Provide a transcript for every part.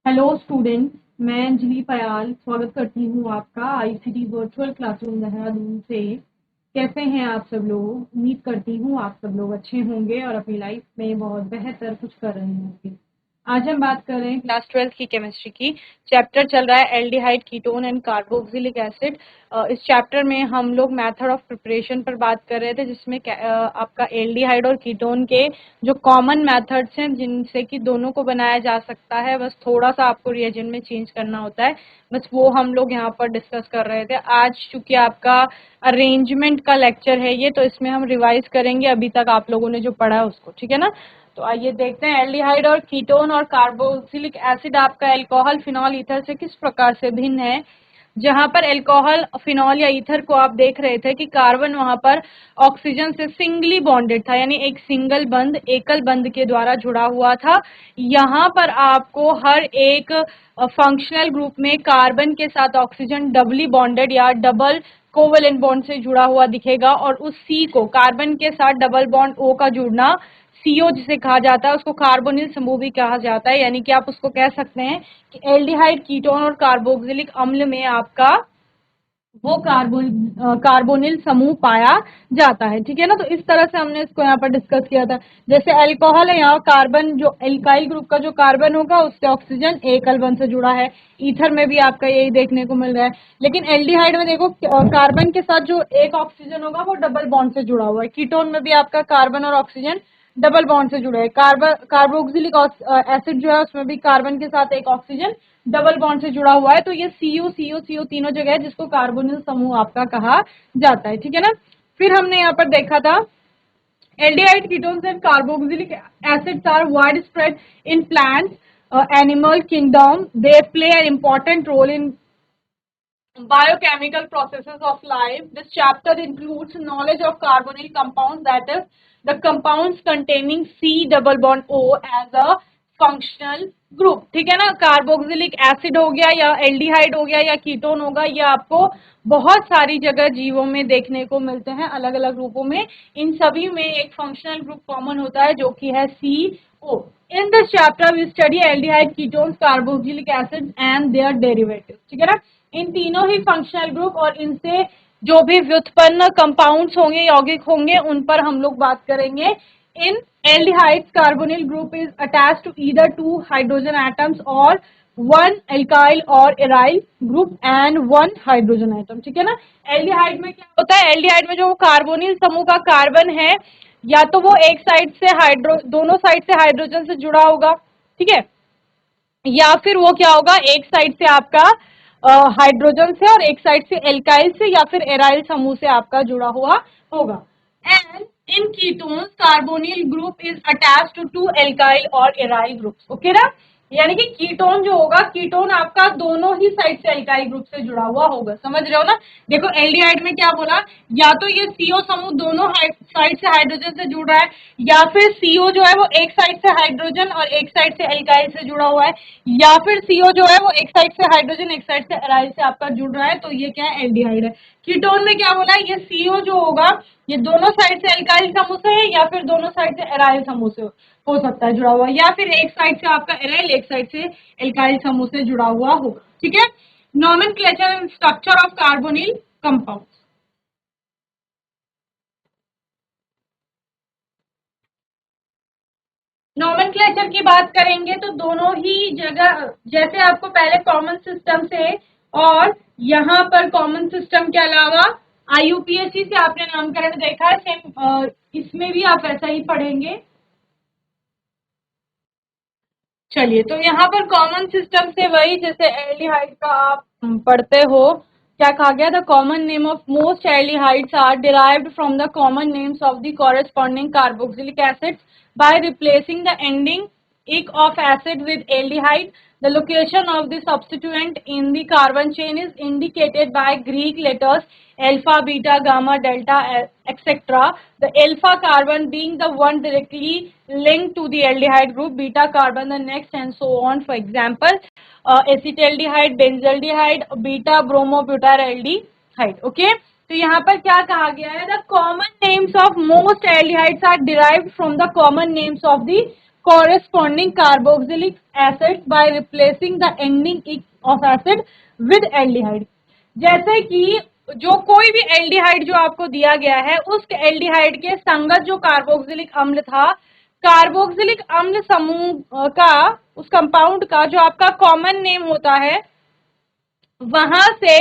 Hello student. मैं अंजलि पयाल स्वागत करती हूँ आपका आईसीटी वर्चुअल क्लासरूम देहरादून से। कैसे हैं आप सब लोग? उम्मीद करती हूँ आप सब लोग अच्छे होंगे और अपनी लाइफ में बहुत बेहतर कुछ कर रहे होंगे। आज हम बात कर रहे हैं क्लास 12th की केमिस्ट्री की। चैप्टर चल रहा है aldehyde ketone and carboxylic acid. इस चैप्टर में हम लोग मेथड ऑफ प्रिपरेशन पर बात कर रहे थे, जिसमें आपका एल्डिहाइड और कीटोन के जो कॉमन मेथड्स हैं जिनसे कि दोनों को बनाया जा सकता है, बस थोड़ा सा आपको रिएजेंट में चेंज करना होता है, बस वो हम लोग यहाँ पर डिस्कस कर रहे थे। आज चूंकि आपका अरेंजमेंट का लेक्चर है ये, तो इसमें हम रिवाइज करेंगे अभी तक आप लोगों ने जो पढ़ा है उसको, ठीक है ना। तो आइए देखते हैं एल्डिहाइड और कीटोन और कार्बोक्सिलिक एसिड आपका अल्कोहल फिनॉल ईथर से किस प्रकार से भिन्न है। जहां पर अल्कोहल फिनॉल या ईथर को आप देख रहे थे कि कार्बन वहां पर ऑक्सीजन से सिंगली बॉन्डेड था, यानी एक सिंगल बंध एकल बंध के द्वारा जुड़ा हुआ था। यहाँ पर आपको हर एक फंक्शनल ग्रुप में कार्बन के साथ ऑक्सीजन डबली बॉन्डेड या डबल कोवेलेंट बॉन्ड से जुड़ा हुआ दिखेगा, और उस सी को कार्बन के साथ डबल बॉन्ड ओ का जुड़ना सीओ जिसे कहा जाता है उसको कार्बोनिल समूह भी कहा जाता है। यानी कि आप उसको कह सकते हैं कि एल्डिहाइड कीटोन और कार्बोक्सिलिक अम्ल में आपका वो कार्बोनिल समूह पाया जाता है, ठीक है ना। तो इस तरह से हमने इसको यहाँ पर डिस्कस किया था। जैसे अल्कोहल है, यहाँ कार्बन जो एल्काइल ग्रुप का जो कार्बन होगा उससे ऑक्सीजन एकल बंध से जुड़ा है। ईथर में भी आपका यही देखने को मिल रहा है। लेकिन एल्डिहाइड में देखो कार्बन के साथ जो एक ऑक्सीजन होगा वो डबल बॉन्ड से जुड़ा हुआ है। कीटोन में भी आपका कार्बन और ऑक्सीजन डबल बॉन्ड से जुड़ा है। कार्बोक्सिलिक एसिड जो है उसमें भी कार्बन के साथ एक ऑक्सीजन डबल बॉन्ड से जुड़ा हुआ है। तो ये सीयू तीनों जगह है, जिसको कार्बोनिल समूह आपका कहा जाता है, ठीक है ना। फिर हमने यहाँ पर देखा था aldehyde ketones and carboxylic acids are widespread in plants, animal kingdom. They play an important role in biochemical processes of life. This chapter includes knowledge of carbonyl compounds, that is, the compounds containing C double bond O as a functional group, ठीक है ना। Carboxylic acid हो गया या aldehyde हो गया या ketone होगा, ये आपको बहुत सारी जगह जीवों में देखने को मिलते हैं अलग अलग रूपों में। इन सभी में एक फंक्शनल ग्रुप कॉमन होता है जो कि है CO। In this chapter we study aldehyde ketones carboxylic acid and their derivatives, ठीक है ना। इन तीनों ही फंक्शनल ग्रुप और इनसे जो भी व्युत्पन्न कंपाउंड्स होंगे यौगिक होंगे उन पर हम लोग बात करेंगे। इन aldehydes carbonyl group is attached to either two hydrogen atoms or one alkyl or aryl group and one hydrogen atom, ठीक है ना। एल्डिहाइड में क्या होता है, एल्डिहाइड में जो कार्बोनिल समूह का कार्बन है या तो वो एक साइड से दोनों साइड से हाइड्रोजन से जुड़ा होगा, ठीक है, या फिर वो क्या होगा एक साइड से आपका हाइड्रोजन से और एक साइड से एल्काइल से या फिर एराइल समूह से आपका जुड़ा हुआ होगा। And in ketones carbonyl group is attached to two alkyl और एराइल ग्रुप्स, ओके ना। यानी कि कीटोन जो होगा, कीटोन आपका दोनों ही साइड से एल्काइल ग्रुप से जुड़ा हुआ होगा, समझ रहे हो ना। देखो एल्डिहाइड में क्या बोला, या तो ये सीओ समूह दोनों साइड से हाइड्रोजन से जुड़ रहा है, या फिर सीओ जो है वो एक साइड से हाइड्रोजन और एक साइड से एल्काइल से जुड़ा हुआ है, या फिर सीओ जो है वो एक साइड से हाइड्रोजन एक साइड से एराइल से आपका जुड़ रहा है, तो ये क्या है, एल्डिहाइड है। कीटोन में क्या बोला, ये सीओ जो होगा ये दोनों साइड से एल्काइल समूह से है या फिर दोनों साइड से एराइल समूह से हो सकता है जुड़ा हुआ, या फिर एक साइड से आपका एराइल एक साइड से एल्काइल समूह से जुड़ा हुआ होगा, ठीक है। Nomenclature and structure of carbonyl compound. Nomenclature की बात करेंगे तो दोनों ही जगह, जैसे आपको पहले कॉमन सिस्टम से और यहाँ पर कॉमन सिस्टम के अलावा आईयूपीएससी से आपने नामकरण देखा है, सेम इसमें भी आप ऐसा ही पढ़ेंगे। चलिए, तो यहाँ पर कॉमन सिस्टम से वही जैसे एल्डिहाइड का आप पढ़ते हो, क्या कहा गया, the common name of most aldehydes are derived from the common names of the corresponding carboxylic acids by replacing the ending ic of acid with aldehyde. The location of the substituent in the carbon chain is indicated by Greek letters alpha, beta, gamma, delta, etc. The alpha carbon being the one directly linked to the aldehyde group, beta carbon the next, and so on. For example, acetaldehyde, benzaldehyde, beta bromobutyraldehyde. Okay. तो यहाँ पर क्या कहा गया है, the common names of most aldehydes are derived from the common names of the corresponding carboxylic acids by replacing the ending of acid with aldehyde। जैसे कि जो कोई भी एल्डिहाइड जो आपको दिया गया है, उस एल्डिहाइड के संगत जो कार्बोक्सिलिक अम्ल था, कार्बोक्सिलिक अम्ल समूह का, उस कंपाउंड का जो आपका कॉमन नेम होता है, वहां से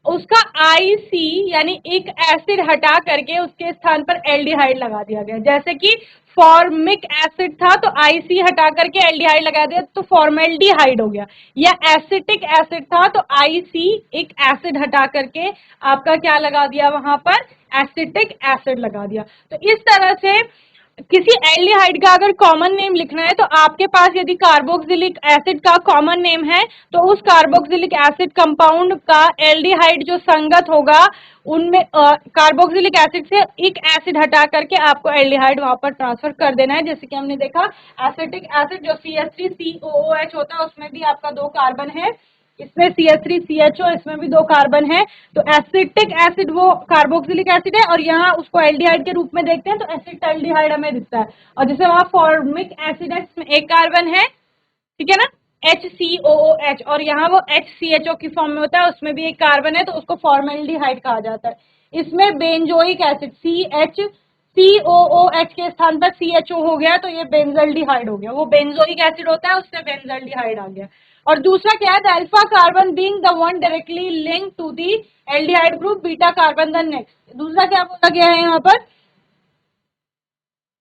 उसका आईसी यानी एक एसिड हटा करके उसके स्थान पर एल्डिहाइड लगा दिया गया। जैसे कि फॉर्मिक एसिड था तो आईसी हटा करके एल्डिहाइड लगा दिया तो फॉर्मेल्डिहाइड हो गया, या एसिटिक एसिड था तो आईसी एक एसिड हटा करके आपका क्या लगा दिया, वहां पर एसिटिक एसिड लगा दिया। तो इस तरह से किसी एल्डिहाइड का अगर कॉमन नेम लिखना है तो आपके पास यदि कार्बोक्सिलिक एसिड का कॉमन नेम है तो उस कार्बोक्सिलिक एसिड कंपाउंड का एल्डिहाइड जो संगत होगा उनमें कार्बोक्सिलिक एसिड से एक एसिड हटा करके आपको एल्डिहाइड वहां पर ट्रांसफर कर देना है। जैसे कि हमने देखा एसिटिक एसिड जो CH3COOH होता है उसमें भी आपका 2 कार्बन है, इसमें CH3CHO, इसमें भी 2 कार्बन है। तो एसिटिक एसिड वो कार्बोक्सिलिक एसिड है और यहाँ उसको एल्डिहाइड के रूप में देखते हैं तो एसिटाल्डिहाइड हमें दिखता है। और जैसे वहां फॉर्मिक एसिड है इसमें 1 कार्बन है, ठीक है ना, HCOOH, और यहाँ वो HCHO की फॉर्म में होता है, उसमें भी 1 कार्बन है तो उसको फॉर्मेल्डिहाइड कहा जाता है। इसमें बेंजोइक एसिड COOH के स्थान पर CHO हो गया तो ये बेंजल्डिहाइड हो गया, वो बेंजोइक एसिड होता है उससे बेंजल्डिहाइड आ गया। और दूसरा क्या है, alpha carbon being the one directly linked to the aldehyde group, beta carbon the next. दूसरा क्या बोला गया है यहाँ पर,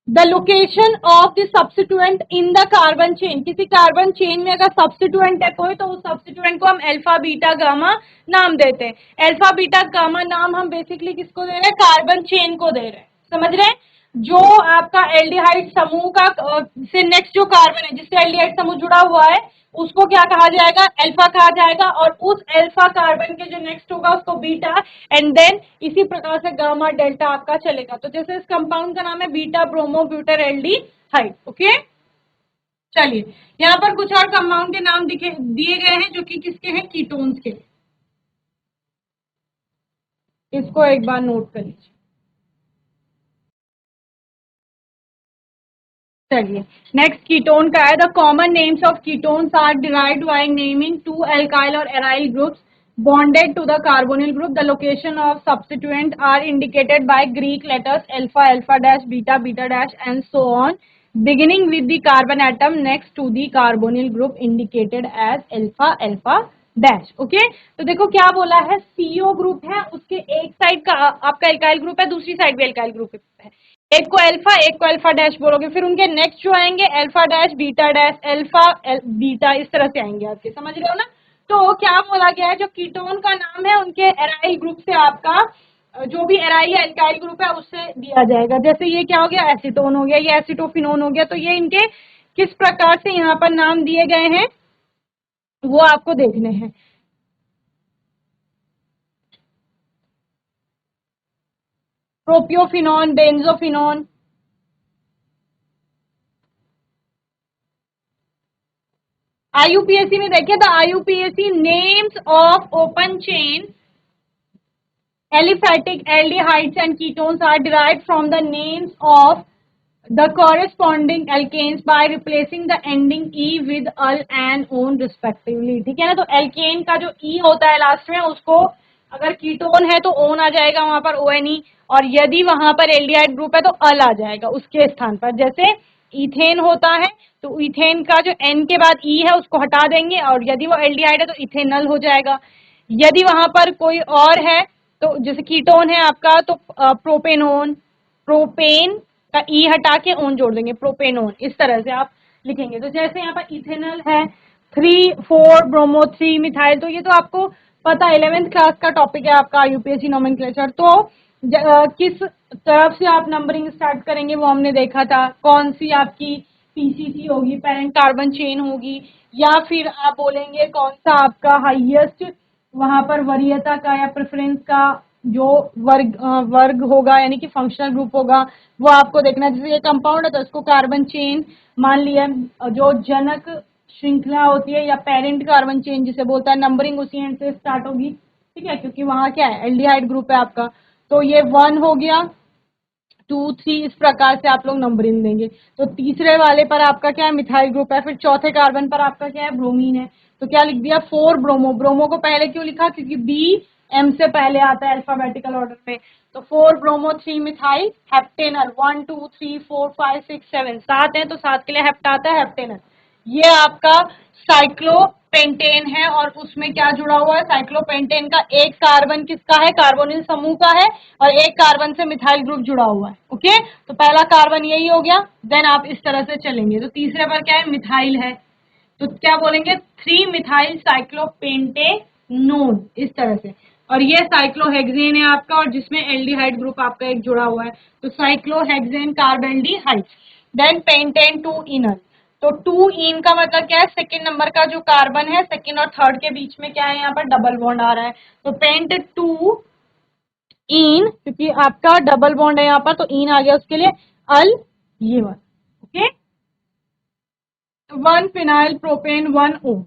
the location of the substituent in the carbon chain. किसी कार्बन चेन में अगर सब्स्टिट्यूएंट है कोई तो उस सब्स्टिट्यूएंट को हम अल्फा बीटा गामा नाम देते हैं। अल्फा बीटा गामा नाम हम बेसिकली किसको दे रहे हैं, कार्बन चेन को दे रहे हैं, समझ रहे हैं। जो आपका एल्डिहाइड समूह का से नेक्स्ट जो कार्बन है जिससे एल्डिहाइड समूह जुड़ा हुआ है उसको क्या कहा जाएगा, अल्फा कहा जाएगा, और उस अल्फा कार्बन के जो नेक्स्ट होगा उसको बीटा, एंड देन इसी प्रकार से गामा डेल्टा आपका चलेगा। तो जैसे इस कंपाउंड का नाम है बीटा ब्रोमो ब्यूटर एल्डिहाइड। ओके, चलिए यहाँ पर कुछ और कंपाउंड के नाम दिए गए हैं जो कि किसके हैं, कीटोन्स के। इसको एक बार नोट कर लीजिए। चलिए नेक्स्ट कीटोन का है, the common names of ketones are derived by naming 2 alkyl और aryl groups bonded to the carbonyl group. The location of substituent are indicated by Greek letters alpha, alpha dash, beta, beta dash, and so on, beginning with the carbon atom next to the carbonyl group indicated as alpha, alpha dash. Okay, तो देखो क्या बोला है, CO group है, उसके एक side का आपका एल्काइल ग्रुप है, दूसरी साइड भी एल्काइल ग्रुप है, एक को अल्फा एक को अल्फा डैश बोलोगे, फिर उनके नेक्स्ट जो आएंगे alpha dash, beta dash, alpha beta, इस तरह से आएंगे आपके, समझ रहे हो ना। तो क्या बोला गया है, जो कीटोन का नाम है उनके एराइल ग्रुप से आपका जो भी एराइल या एल्काइल ग्रुप है उससे दिया जाएगा। जैसे ये क्या हो गया, एसीटोन हो गया, ये एसिटोफिनोन हो गया। तो ये इनके किस प्रकार से यहाँ पर नाम दिए गए हैं वो आपको देखने हैं। प्रोपियोफिनोन, बेंजोफिनोन, IUPAC में देखिए, the IUPAC names of open chain aliphatic aldehydes and ketones are derived from the names of the corresponding alkanes by replacing the ending E with al and on respectively। ठीक है ना, तो alkene का जो E होता है last में उसको अगर कीटोन है तो ओन आ जाएगा वहां पर ONE, और यदि वहां पर एल्डिहाइड ग्रुप है तो अल आ जाएगा उसके स्थान पर। जैसे इथेन होता है तो इथेन का जो N के बाद E है उसको हटा देंगे, और यदि वो एल्डिहाइड है तो इथेनल हो जाएगा। यदि वहां पर कोई और है तो जैसे कीटोन है आपका तो प्रोपेनोन, प्रोपेन का ई हटा के ओन जोड़ देंगे, प्रोपेनोन, इस तरह से आप लिखेंगे। तो जैसे यहाँ पर इथेनल है 3,4 ब्रोमो 3 मिथाइल, तो ये तो आपको पता 11th क्लास का टॉपिक है आपका IUPAC नोमेनक्लेचर। तो किस तरफ से आप नंबरिंग स्टार्ट करेंगे वो हमने देखा था, कौन सी आपकी PCC होगी, पेरेंट कार्बन चेन होगी, या फिर आप बोलेंगे कौन सा आपका हाईएस्ट वहां पर वरीयता का या प्रेफरेंस का जो वर्ग होगा यानी कि फंक्शनल ग्रुप होगा वो आपको देखना है। जैसे ये कंपाउंड है तो इसको कार्बन चेन मान लिया, जो जनक श्रृंखला होती है या पेरेंट कार्बन चेन जिसे बोलता है, नंबरिंग उसी एंड से स्टार्ट होगी, ठीक है, क्योंकि वहां क्या है, एल्डिहाइड ग्रुप है आपका। तो ये 1 हो गया, 2 3 इस प्रकार से आप लोग नंबरिंग देंगे। तो तीसरे वाले पर आपका क्या है, मिथाइल ग्रुप है। फिर चौथे कार्बन पर आपका क्या है, ब्रोमीन है। तो क्या लिख दिया, 4 ब्रोमो। ब्रोमो को पहले क्यों लिखा, क्योंकि बी एम से पहले आता है अल्फाबेटिकल ऑर्डर में। तो 4 ब्रोमो 3 मिथाइल हेप्टेनल। 1 2 3 4 5 6 7 7 है, तो 7 के लिए हेप्टा आता है, हेप्टेनल। ये आपका साइक्लोपेंटेन है और उसमें क्या जुड़ा हुआ है, साइक्लोपेंटेन का एक कार्बन किसका है, कार्बोनिल समूह का है, और एक कार्बन से मिथाइल ग्रुप जुड़ा हुआ है। ओके, तो पहला कार्बन यही हो गया। देन आप इस तरह से चलेंगे। तो तीसरे पर क्या है, मिथाइल है। तो क्या बोलेंगे, 3 मिथाइल साइक्लोपेंटेनोन, इस तरह से। और ये साइक्लोहेक्सेन है आपका, और जिसमें एल्डिहाइड ग्रुप आपका एक जुड़ा हुआ है। तो cyclohexane carbaldehyde. Then pentane 2 enal. तो 2 इन का मतलब क्या है, सेकंड नंबर का जो कार्बन है, सेकंड और थर्ड के बीच में क्या है, यहाँ पर डबल बॉन्ड आ रहा है। तो पेंट 2 इन, क्योंकि आपका डबल बॉन्ड है यहाँ पर, तो इन आ गया उसके लिए अल, ये वाला। Okay, 1 phenyl propane 1 O।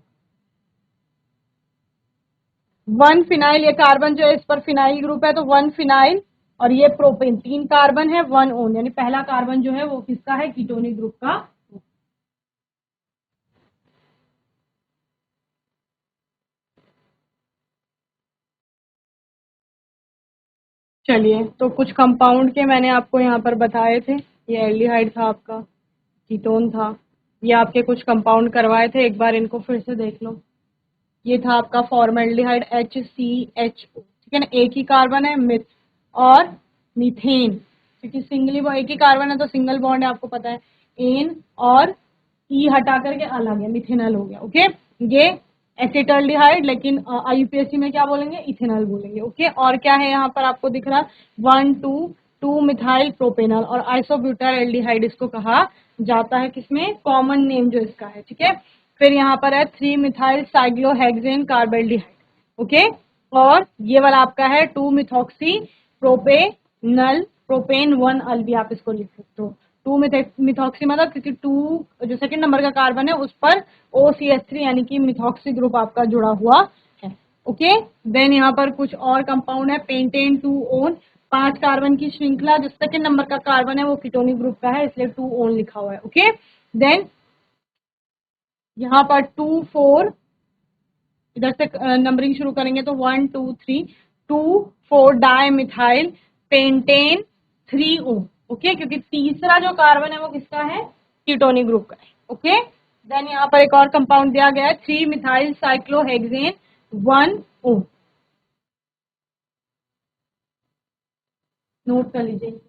1 phenyl, ये कार्बन जो है इस पर फिनाइल ग्रुप है, तो 1 फिनाइल, और ये प्रोपेन, 3 कार्बन है 1 ओन, यानी पहला कार्बन जो है वो किसका है, कीटोनिक ग्रुप का। चलिए, तो कुछ कंपाउंड के मैंने आपको यहाँ पर बताए थे। ये एल्डिहाइड था आपका, कीटोन था। ये आपके कुछ कंपाउंड करवाए थे, एक बार इनको फिर से देख लो। ये था आपका फॉर्मेल्डिहाइड HCHO, ठीक है ना, एक ही कार्बन है, मिथ और मीथेन, क्योंकि सिंगली वो एक ही कार्बन है तो सिंगल बॉन्ड है, आपको पता है। एन और ई हटा करके अलग है, मिथेनल हो गया। ओके, ये एसिटल्डिहाइड, लेकिन आईयूपीएससी में क्या बोलेंगे, इथेनॉल बोलेंगे। ओके, और क्या है यहाँ पर आपको दिख रहा, 1 2 2 मिथाइल प्रोपेनॉल, और आइसोब्यूटाइल एल्डिहाइड इसको कहा जाता है, किसमें, कॉमन नेम जो इसका है। ठीक है, फिर यहाँ पर है 3 मिथाइल साइक्लोहेक्सेन कार्बेल्डिहाइड। ओके, और ये वाला आपका है 2 मिथॉक्सी प्रोपेनल, प्रोपेन 1 अल भी आप इसको लिख सकते हो। 2 मिथॉक्सी मतलब, क्योंकि 2 जो सेकंड नंबर का कार्बन है उस पर OCH3 यानी कि मिथॉक्सी ग्रुप आपका जुड़ा हुआ है। ओके, देन यहाँ पर कुछ और कंपाउंड है, पेंटेन 2 ओन, 5 कार्बन की श्रृंखला, जो सेकंड नंबर का कार्बन है वो कीटोनिक ग्रुप का है, इसलिए 2 ओन लिखा हुआ है। ओके, देन यहाँ पर 2 4, इधर से नंबरिंग शुरू करेंगे तो 1 2 3, 2 4 di methyl pentane 3 O। Okay, क्योंकि तीसरा जो कार्बन है वो किसका है, कीटोनिक ग्रुप का है। ओके, देन यहाँ पर एक और कंपाउंड दिया गया है, 3 मिथाइल साइक्लोहेक्सेन 1 O। नोट कर लीजिए।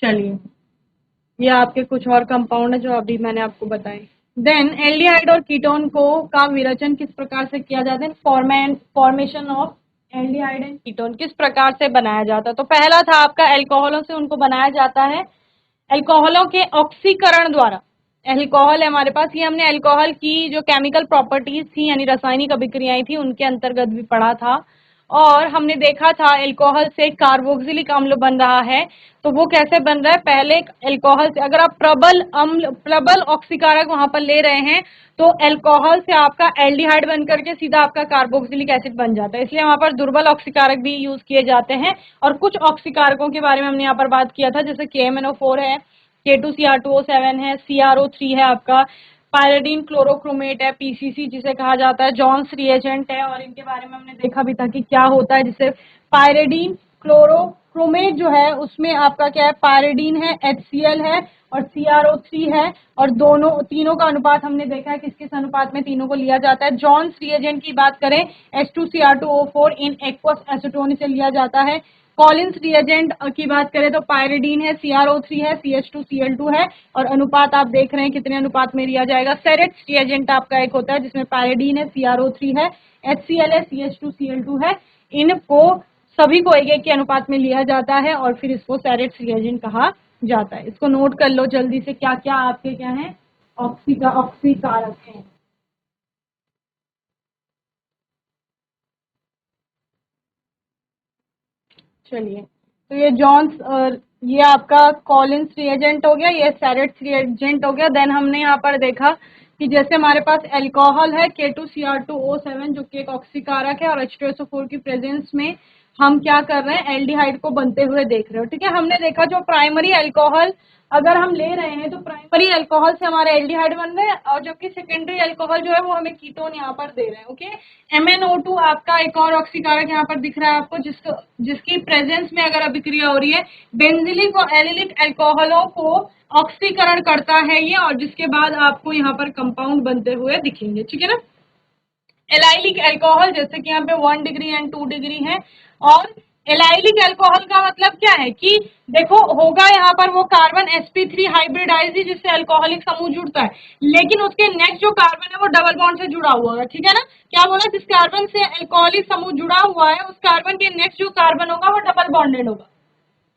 चलिए, ये आपके कुछ और कंपाउंड है जो अभी मैंने आपको बताए। देन एल्डिहाइड और कीटोन को का विरचन किस प्रकार से किया जाता है, formation of aldehyde and ketone किस प्रकार से बनाया जाता है। तो पहला था आपका एल्कोहलों से उनको बनाया जाता है, एल्कोहलों के ऑक्सीकरण द्वारा। एल्कोहल है हमारे पास, ये हमने एल्कोहल की जो केमिकल प्रॉपर्टीज थी यानी रासायनिक अभिक्रियाएं थी उनके अंतर्गत भी पढ़ा था, और हमने देखा था एल्कोहल से कार्बोक्सिलिक अम्ल बन रहा है। तो वो कैसे बन रहा है, पहले एल्कोहल से अगर आप प्रबल अम्ल, प्रबल ऑक्सीकारक वहां पर ले रहे हैं, तो एल्कोहल से आपका एल्डिहाइड बन करके सीधा आपका कार्बोक्सिलिक एसिड बन जाता है, इसलिए वहां पर दुर्बल ऑक्सीकारक भी यूज किए जाते हैं। और कुछ ऑक्सीकारकों के बारे में हमने यहाँ पर बात किया था, जैसे KMNO4 है, K2Cr2O7 है, CrO3 है आपका, पायरिडीन क्लोरोक्रोमेट है, PCC जिसे कहा जाता है, जॉन्स रिएजेंट है, और इनके बारे में हमने देखा भी था कि क्या होता है। जिससे पायरिडीन क्लोरोक्रोमेट जो है उसमें आपका क्या है, पायरिडीन है, HCl है, और CrO3 है, और दोनों तीनों का अनुपात हमने देखा है किस किस अनुपात में तीनों को लिया जाता है। जॉन्स रिएजेंट की बात करें, H2Cr2O4 इन एक्वस एसीटोन से लिया जाता है। कॉलिन्स रिएजेंट की बात करें तो पायरिडीन है, CrO3 है, CH2Cl2 है, और अनुपात आप देख रहे हैं कितने अनुपात में लिया जाएगा। सेरेट्स रिएजेंट आपका एक होता है जिसमें पायरिडीन है, CrO3 है, HCl है, CH2Cl2 है। इनको सभी को एक एक के अनुपात में लिया जाता है और फिर इसको सेरेट्स रिएजेंट कहा जाता है। इसको नोट कर लो जल्दी से, क्या क्या आपके क्या है, ऑक्सीकारक है। चलिए, तो ये जॉन्स ये आपका कॉलिन्स रिएजेंट हो गया, ये सैरेट्स रिएजेंट हो गया। देन हमने यहाँ पर देखा कि जैसे हमारे पास अल्कोहल है K2Cr2O7 जो कि एक ऑक्सीकारक है, और H2SO4 की प्रेजेंस में हम क्या कर रहे हैं, एल्डिहाइड को बनते हुए देख रहे हो। ठीक है, हमने देखा जो प्राइमरी अल्कोहल अगर हम ले रहे हैं तो प्राइमरी अल्कोहल से हमारे एल्डिहाइड बन रहे हैं, और जबकि सेकेंडरी अल्कोहल जो है वो हमें कीटोन यहाँ पर दे रहे हैं। ओके, MnO2 आपका एक और ऑक्सीकारक यहाँ पर दिख रहा है आपको, जिसकी प्रेजेंस में अगर अभिक्रिया हो रही है बेंजिलिक और एलिलिक अल्कोहलों को ऑक्सीकरण करता है ये, और जिसके बाद आपको यहाँ पर कंपाउंड बनते हुए दिखेंगे। ठीक है ना। एलाइलिक अल्कोहल जैसे कि यहाँ पे 1 डिग्री एंड 2 डिग्री है, और एलाइलिक अल्कोहल का मतलब क्या है कि देखो होगा यहाँ पर वो कार्बन sp3 हाइब्रिडाइज जिससे अल्कोहलिक समूह जुड़ता है, लेकिन उसके नेक्स्ट जो कार्बन है वो डबल बॉन्ड से जुड़ा हुआ है। ठीक है ना, क्या बोला, जिस कार्बन से अल्कोहलिक समूह जुड़ा हुआ है उस कार्बन के नेक्स्ट जो कार्बन होगा वो डबल बॉन्डेड होगा।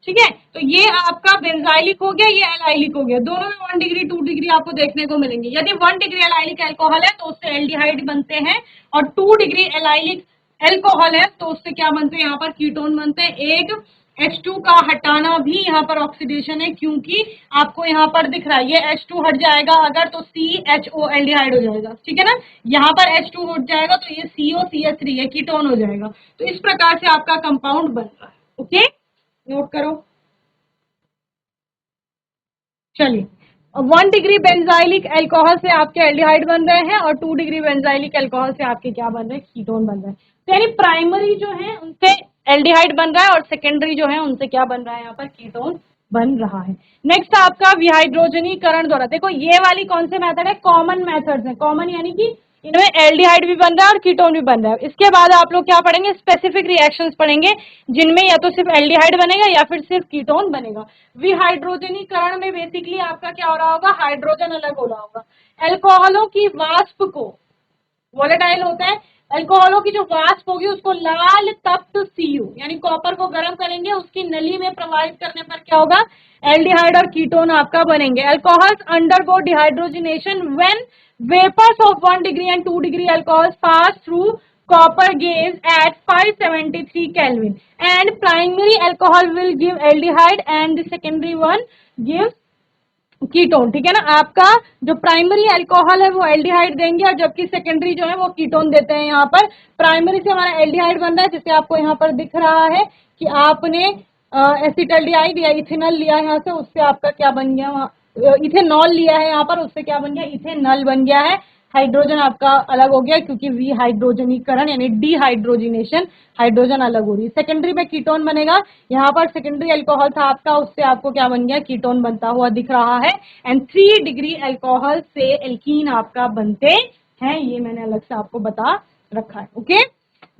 ठीक है, तो ये आपका बेंजाइलिक हो गया, ये एलाइलिक हो गया। दोनों में 1 डिग्री 2 डिग्री आपको देखने को मिलेंगे। यदि 1 डिग्री एलाइलिक अल्कोहल है तो उससे एल्डिहाइड बनते हैं, और 2 डिग्री एलाइलिक अल्कोहल है तो उससे क्या बनते हैं, यहाँ पर कीटोन बनते हैं। एक H2 का हटाना भी यहाँ पर ऑक्सीडेशन है, क्योंकि आपको यहाँ पर दिख रहा है ये H2 हट जाएगा अगर तो CHO एल्डिहाइड हो जाएगा। ठीक है ना, यहाँ पर H2 हट जाएगा तो ये COCH3 है, कीटोन हो जाएगा। तो इस प्रकार से आपका कंपाउंड बन रहा है। ओके, नोट करो। चलिए, 1 डिग्री बेंजाइलिक अल्कोहल से आपके एल्डिहाइड बन रहे हैं, और 2 डिग्री बेंजाइलिक अल्कोहल से आपके क्या बन रहे हैं, कीटोन बन रहे हैं। तो यानी प्राइमरी जो है उनसे एल्डिहाइड बन रहा है, और सेकेंडरी जो है उनसे क्या बन रहा है, यहाँ पर कीटोन बन रहा है। नेक्स्ट आपका विहाइड्रोजनीकरण द्वारा, देखो ये वाली कौन से मेथड है, कॉमन मेथड्स है। कॉमन यानी कि इनमें एल्डिहाइड भी बन रहा है और कीटोन भी बन रहा है। इसके बाद आप लोग क्या पढ़ेंगे, स्पेसिफिक रिएक्शंस पढ़ेंगे, जिनमें या तो सिर्फ एल्डिहाइड बनेगा या फिर सिर्फ कीटोन बनेगा। विहाइड्रोजनीकरण में बेसिकली आपका क्या हो रहा होगा, हाइड्रोजन अलग हो रहा होगा। अल्कोहलों की वाष्प को, वोलेटाइल होता है, अल्कोहलों की जो वाष्प होगी उसको लाल तप्त Cu यानी कॉपर को गर्म करेंगे, उसकी नली में प्रवाहित करने पर क्या होगा, एल्डिहाइड और कीटोन आपका बनेंगे। Alcohols undergo dehydrogenation when vapours of 1 degree and 2 degree alcohols pass through copper gauge at 573 Kelvin, and primary alcohol will give aldehyde and the secondary one gives ketone. ठीक है ना, आपका जो प्राइमरी अल्कोहल है वो aldehyde देंगे, और जबकि सेकेंडरी जो है वो कीटोन देते हैं। यहाँ पर प्राइमरी से हमारा एल्डिहाइड बन रहा है, जिससे आपको यहाँ पर दिख रहा है कि आपने एसिटल्डिहाइड या इथेनॉल लिया है यहाँ से, उससे आपका क्या बन गया, इथेनॉल लिया है यहाँ पर, उससे क्या बन गया, इथेनॉल बन गया है। हाइड्रोजन आपका अलग हो गया, क्योंकि विहाइड्रोजनीकरण यानी डिहाइड्रोजिनेशन, हाइड्रोजन अलग हो रही है। सेकेंडरी में कीटोन बनेगा, यहाँ पर सेकेंडरी अल्कोहल था आपका, उससे आपको क्या बन गया, कीटोन बनता हुआ दिख रहा है। एंड 3 डिग्री अल्कोहल से एल्कीन आपका बनते हैं, ये मैंने अलग से आपको बता रखा है। ओके,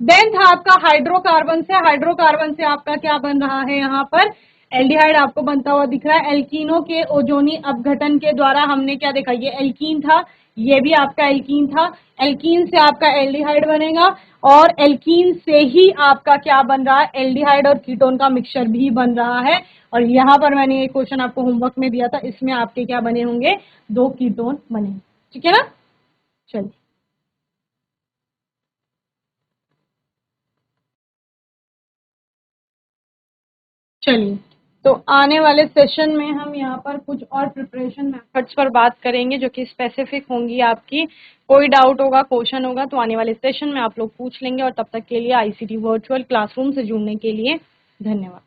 देन था आपका हाइड्रोकार्बन से, हाइड्रोकार्बन से आपका क्या बन रहा है, यहाँ पर एल्डिहाइड आपको बनता हुआ दिख रहा है। एल्कीनों के ओजोनी अपघटन के द्वारा हमने क्या देखा, ये एल्कीन था, ये भी आपका एल्कीन था। एल्कीन से आपका एल्डिहाइड बनेगा, और एल्कीन से ही आपका क्या बन रहा है, एल्डिहाइड और कीटोन का मिक्सचर भी बन रहा है। और यहाँ पर मैंने एक क्वेश्चन आपको होमवर्क में दिया था, इसमें आपके क्या बने होंगे, 2 कीटोन बने। ठीक है ना, चलिए। चलिए, तो आने वाले सेशन में हम यहाँ पर कुछ और प्रिपरेशन मेथड्स पर बात करेंगे, जो कि स्पेसिफिक होंगी आपकी। कोई डाउट होगा, क्वेश्चन होगा तो आने वाले सेशन में आप लोग पूछ लेंगे। और तब तक के लिए ICT वर्चुअल क्लासरूम से जुड़ने के लिए धन्यवाद।